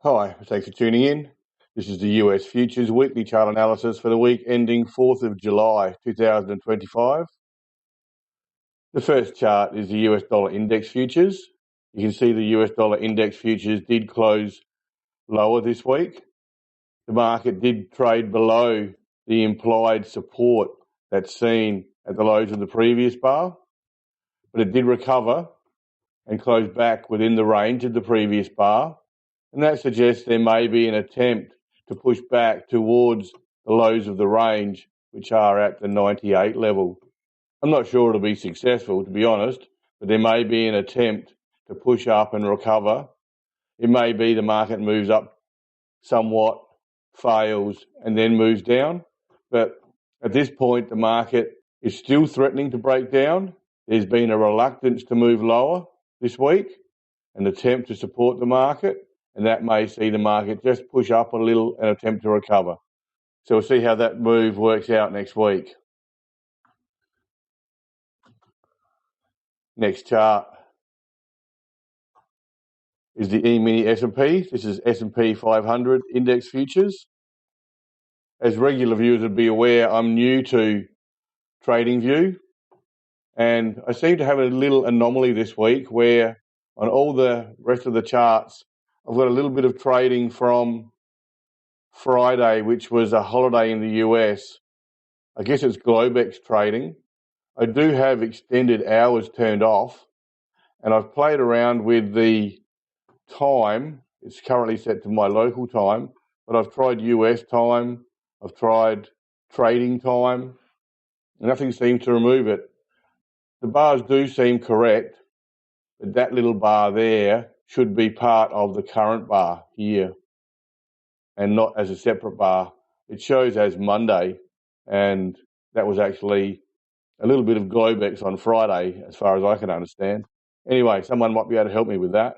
Hi, thanks for tuning in. This is the US Futures Weekly Chart Analysis for the week ending 4th of July 2025. The first chart is the US Dollar Index Futures. You can see the US Dollar Index Futures did close lower this week. The market did trade below the implied support that's seen at the lows of the previous bar, but it did recover and close back within the range of the previous bar. And that suggests there may be an attempt to push back towards the lows of the range, which are at the 98 level. I'm not sure it'll be successful, to be honest, but there may be an attempt to push up and recover. It may be the market moves up somewhat, fails, and then moves down. But at this point, the market is still threatening to break down. There's been a reluctance to move lower this week, an attempt to support the market, and that may see the market just push up a little and attempt to recover. So we'll see how that move works out next week. Next chart is the E-mini S&P. This is S&P 500 Index Futures. As regular viewers would be aware, I'm new to TradingView, and I seem to have a little anomaly this week where on all the rest of the charts, I've got a little bit of trading from Friday, which was a holiday in the US. I guess it's Globex trading. I do have extended hours turned off, and I've played around with the time. It's currently set to my local time, but I've tried US time, I've tried trading time, and nothing seems to remove it. The bars do seem correct, but that little bar there should be part of the current bar here and not as a separate bar. It shows as Monday, and that was actually a little bit of Globex on Friday, as far as I can understand. Anyway, someone might be able to help me with that.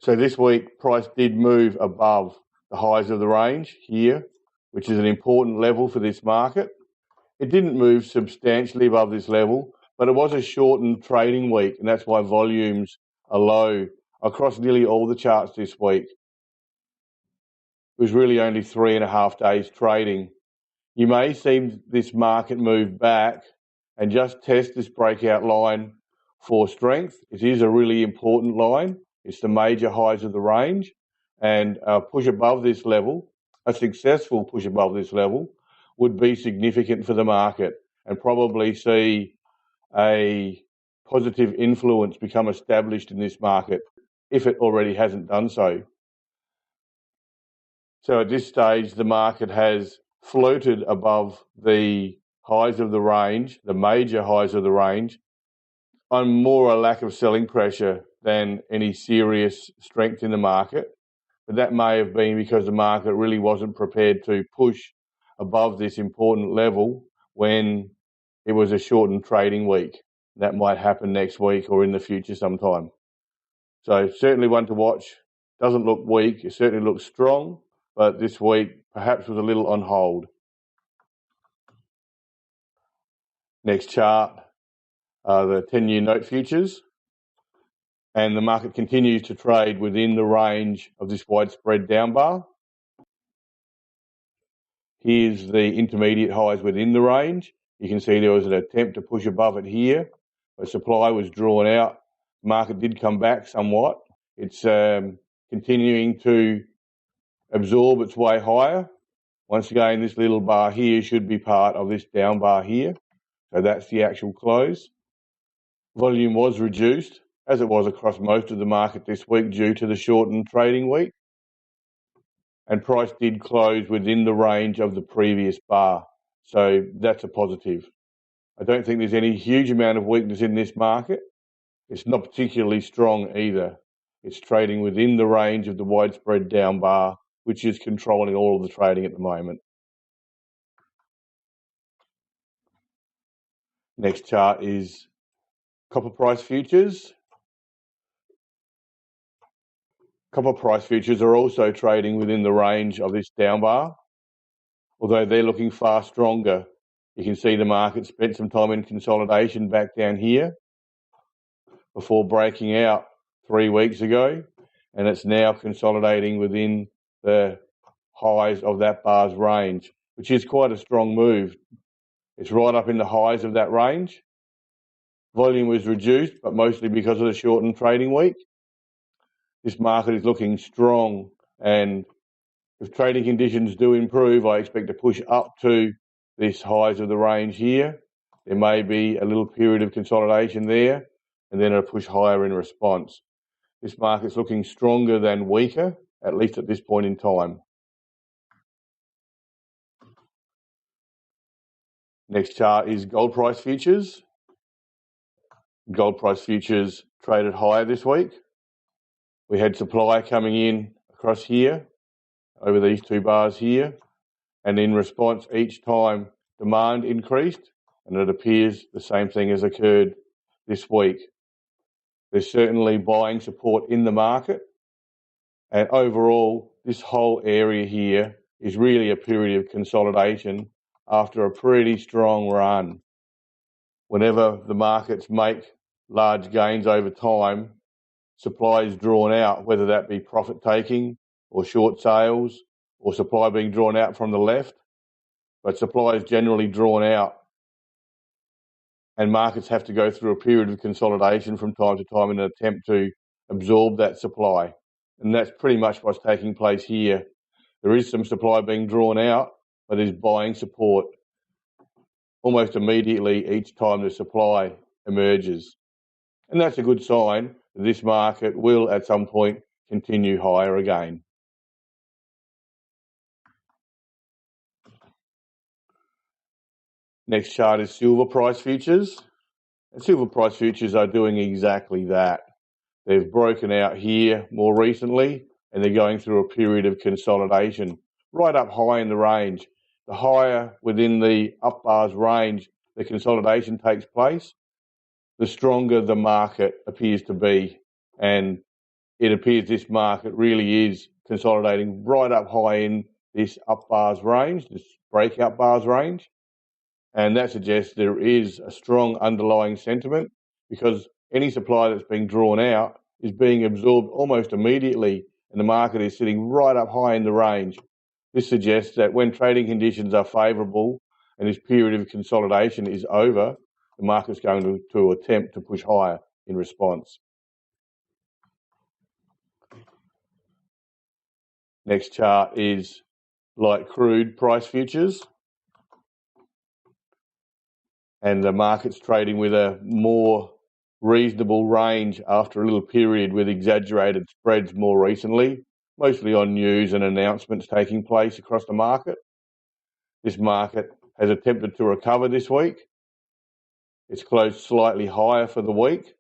So this week, price did move above the highs of the range here, which is an important level for this market. It didn't move substantially above this level, but it was a shortened trading week, and that's why volumes are low across nearly all the charts this week. It was really only 3.5 days trading. You may see this market move back and just test this breakout line for strength. It is a really important line. It's the major highs of the range, and a push above this level, a successful push above this level, would be significant for the market and probably see a positive influence become established in this market if it already hasn't done so. So at this stage, the market has floated above the highs of the range, the major highs of the range, on more a lack of selling pressure than any serious strength in the market. But that may have been because the market really wasn't prepared to push above this important level when it was a shortened trading week. That might happen next week or in the future sometime. So certainly one to watch. Doesn't look weak. It certainly looks strong, but this week perhaps was a little on hold. Next chart are the 10-year note futures, and the market continues to trade within the range of this widespread down bar. Here's the intermediate highs within the range. You can see there was an attempt to push above it here, but supply was drawn out. The market did come back somewhat. It's continuing to absorb its way higher. Once again, this little bar here should be part of this down bar here. So that's the actual close. Volume was reduced, as it was across most of the market this week due to the shortened trading week. And price did close within the range of the previous bar. So that's a positive. I don't think there's any huge amount of weakness in this market. It's not particularly strong either. It's trading within the range of the widespread down bar, which is controlling all of the trading at the moment. Next chart is copper price futures. Copper price futures are also trading within the range of this down bar, although they're looking far stronger. You can see the market spent some time in consolidation back down here before breaking out 3 weeks ago, and it's now consolidating within the highs of that bar's range, which is quite a strong move. It's right up in the highs of that range. Volume was reduced, but mostly because of the shortened trading week. This market is looking strong, and if trading conditions do improve, I expect to push up to this highs of the range here. There may be a little period of consolidation there, and then a push higher in response. This market's looking stronger than weaker, at least at this point in time. Next chart is gold price futures. Gold price futures traded higher this week. We had supply coming in across here, over these two bars here, and in response, each time demand increased, and it appears the same thing has occurred this week. There's certainly buying support in the market, and overall, this whole area here is really a period of consolidation after a pretty strong run. Whenever the markets make large gains over time, supply is drawn out, whether that be profit taking or short sales or supply being drawn out from the left, but supply is generally drawn out, and markets have to go through a period of consolidation from time to time in an attempt to absorb that supply. And that's pretty much what's taking place here. There is some supply being drawn out, but there's buying support almost immediately each time the supply emerges. And that's a good sign that this market will at some point continue higher again. Next chart is silver price futures. And silver price futures are doing exactly that. They've broken out here more recently, and they're going through a period of consolidation right up high in the range. The higher within the up bars range the consolidation takes place, the stronger the market appears to be. And it appears this market really is consolidating right up high in this up bars range, this breakout bars range. And that suggests there is a strong underlying sentiment, because any supply that's being drawn out is being absorbed almost immediately, and the market is sitting right up high in the range. This suggests that when trading conditions are favourable and this period of consolidation is over, the market's going to attempt to push higher in response. Next chart is light crude price futures. And the market's trading with a more reasonable range after a little period with exaggerated spreads more recently, mostly on news and announcements taking place across the market. This market has attempted to recover this week. It's closed slightly higher for the week,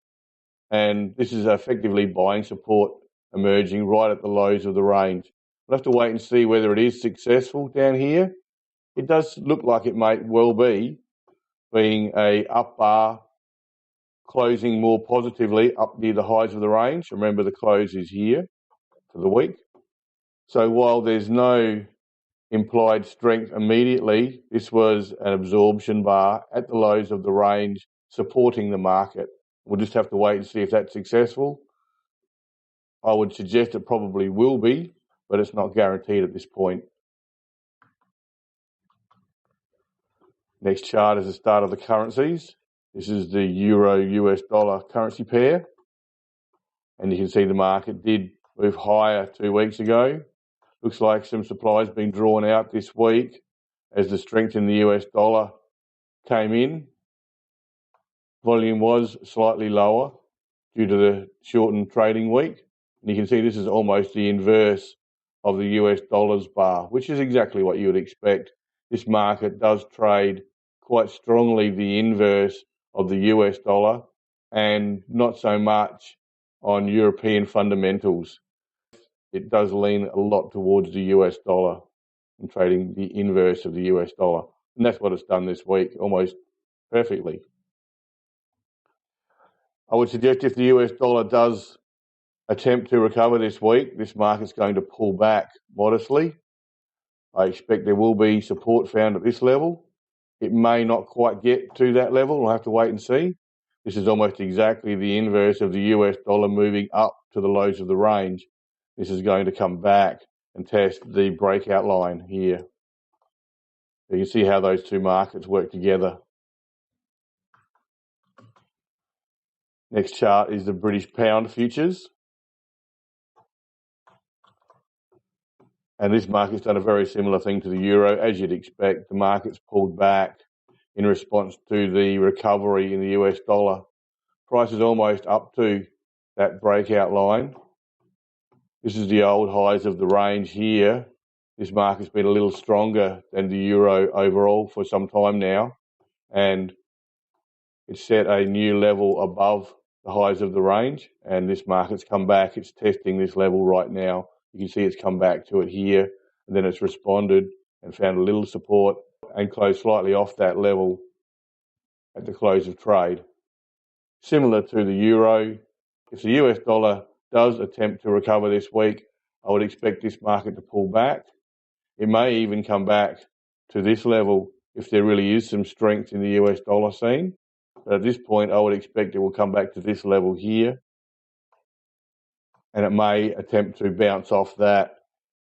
and this is effectively buying support emerging right at the lows of the range. We'll have to wait and see whether it is successful down here. It does look like it may well be, being a up bar closing more positively up near the highs of the range. Remember, the close is here for the week. So while there's no implied strength immediately, this was an absorption bar at the lows of the range supporting the market. We'll just have to wait and see if that's successful. I would suggest it probably will be, but it's not guaranteed at this point. Next chart is the start of the currencies. This is the euro-US dollar currency pair. And you can see the market did move higher 2 weeks ago. Looks like some supply has been drawn out this week as the strength in the US dollar came in. Volume was slightly lower due to the shortened trading week. And you can see this is almost the inverse of the US dollars bar, which is exactly what you would expect. This market does trade quite strongly the inverse of the US dollar, and not so much on European fundamentals. It does lean a lot towards the US dollar and trading the inverse of the US dollar. And that's what it's done this week, almost perfectly. I would suggest if the US dollar does attempt to recover this week, this market's going to pull back modestly. I expect there will be support found at this level. It may not quite get to that level. We'll have to wait and see. This is almost exactly the inverse of the US dollar moving up to the lows of the range. This is going to come back and test the breakout line here. You can see how those two markets work together. Next chart is the British pound futures. And this market's done a very similar thing to the euro. As you'd expect, the market's pulled back in response to the recovery in the US dollar. Price is almost up to that breakout line. This is the old highs of the range here. This market's been a little stronger than the euro overall for some time now, and it's set a new level above the highs of the range, and this market's come back. It's testing this level right now. You can see it's come back to it here, and then it's responded and found a little support and closed slightly off that level at the close of trade. Similar to the euro, if the US dollar does attempt to recover this week, I would expect this market to pull back. It may even come back to this level if there really is some strength in the US dollar scene. But at this point, I would expect it will come back to this level here. And it may attempt to bounce off that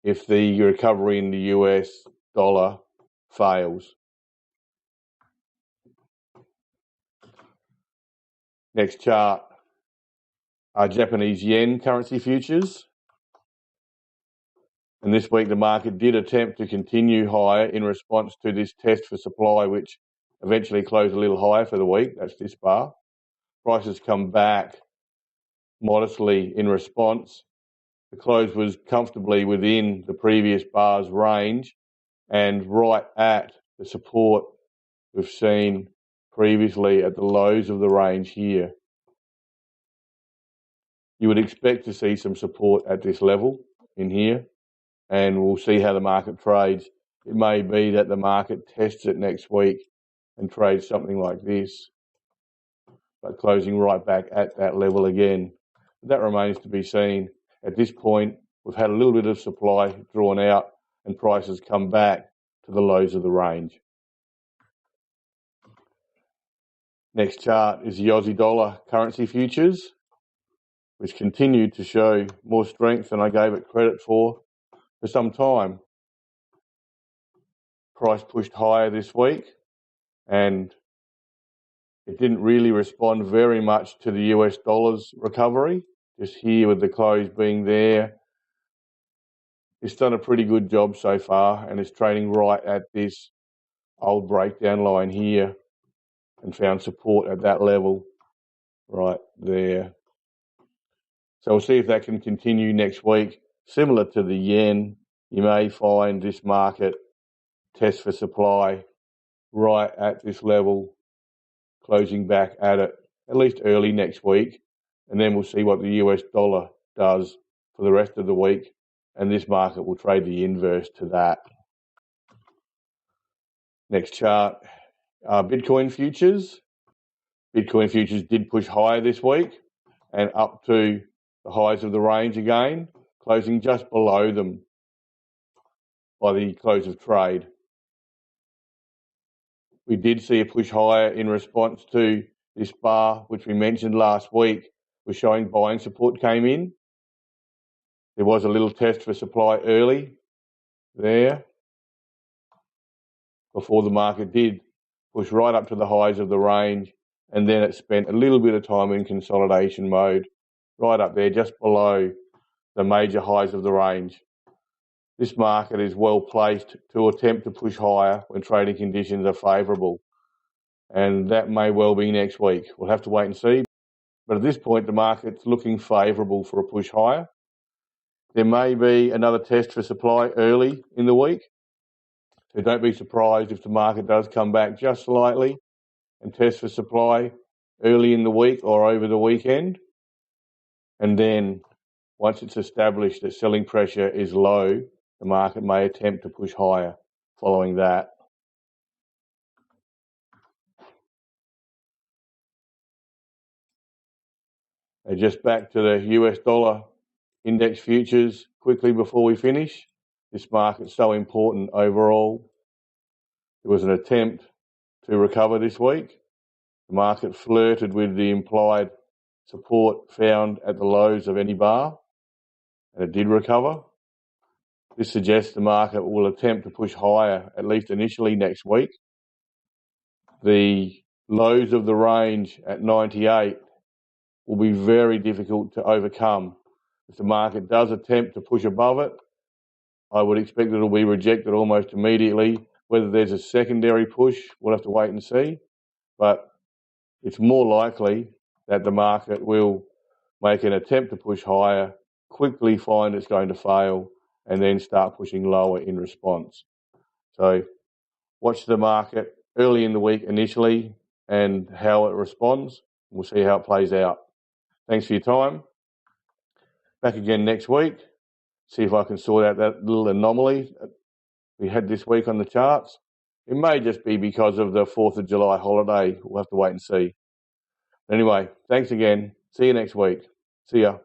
if the recovery in the US dollar fails. Next chart are Japanese yen currency futures. And this week the market did attempt to continue higher in response to this test for supply, which eventually closed a little higher for the week. That's this bar. Prices come back modestly in response. The close was comfortably within the previous bar's range and right at the support we've seen previously at the lows of the range here. You would expect to see some support at this level in here, and we'll see how the market trades. It may be that the market tests it next week and trades something like this, but closing right back at that level again. That remains to be seen. At this point, we've had a little bit of supply drawn out and prices come back to the lows of the range. Next chart is the Aussie dollar currency futures, which continued to show more strength than I gave it credit for some time. Price pushed higher this week, and it didn't really respond very much to the US dollar's recovery. Just here with the close being there, it's done a pretty good job so far, and it's trading right at this old breakdown line here and found support at that level right there. So we'll see if that can continue next week. Similar to the yen, you may find this market test for supply right at this level, closing back at it at least early next week, and then we'll see what the US dollar does for the rest of the week, and this market will trade the inverse to that. Next chart, Bitcoin futures. Bitcoin futures did push higher this week and up to the highs of the range again, closing just below them by the close of trade. We did see a push higher in response to this bar, which we mentioned last week, was showing buying support came in. There was a little test for supply early there before the market did push right up to the highs of the range, and then it spent a little bit of time in consolidation mode, right up there just below the major highs of the range. This market is well placed to attempt to push higher when trading conditions are favourable, and that may well be next week. We'll have to wait and see, but at this point the market's looking favourable for a push higher. There may be another test for supply early in the week, so don't be surprised if the market does come back just slightly and test for supply early in the week or over the weekend. And then once it's established that selling pressure is low, the market may attempt to push higher following that. And just back to the US dollar index futures quickly before we finish. This market's so important overall. There was an attempt to recover this week, The market flirted with the implied support found at the lows of any bar, and it did recover. This suggests the market will attempt to push higher, at least initially next week. The lows of the range at 98 will be very difficult to overcome. If the market does attempt to push above it, I would expect it will be rejected almost immediately. Whether there's a secondary push, we'll have to wait and see. But it's more likely that the market will make an attempt to push higher, quickly find it's going to fail, and then start pushing lower in response. So watch the market early in the week initially and how it responds. We'll see how it plays out. Thanks for your time. Back again next week. See if I can sort out that little anomaly we had this week on the charts. It may just be because of the 4th of July holiday. We'll have to wait and see. Anyway, thanks again. See you next week. See ya.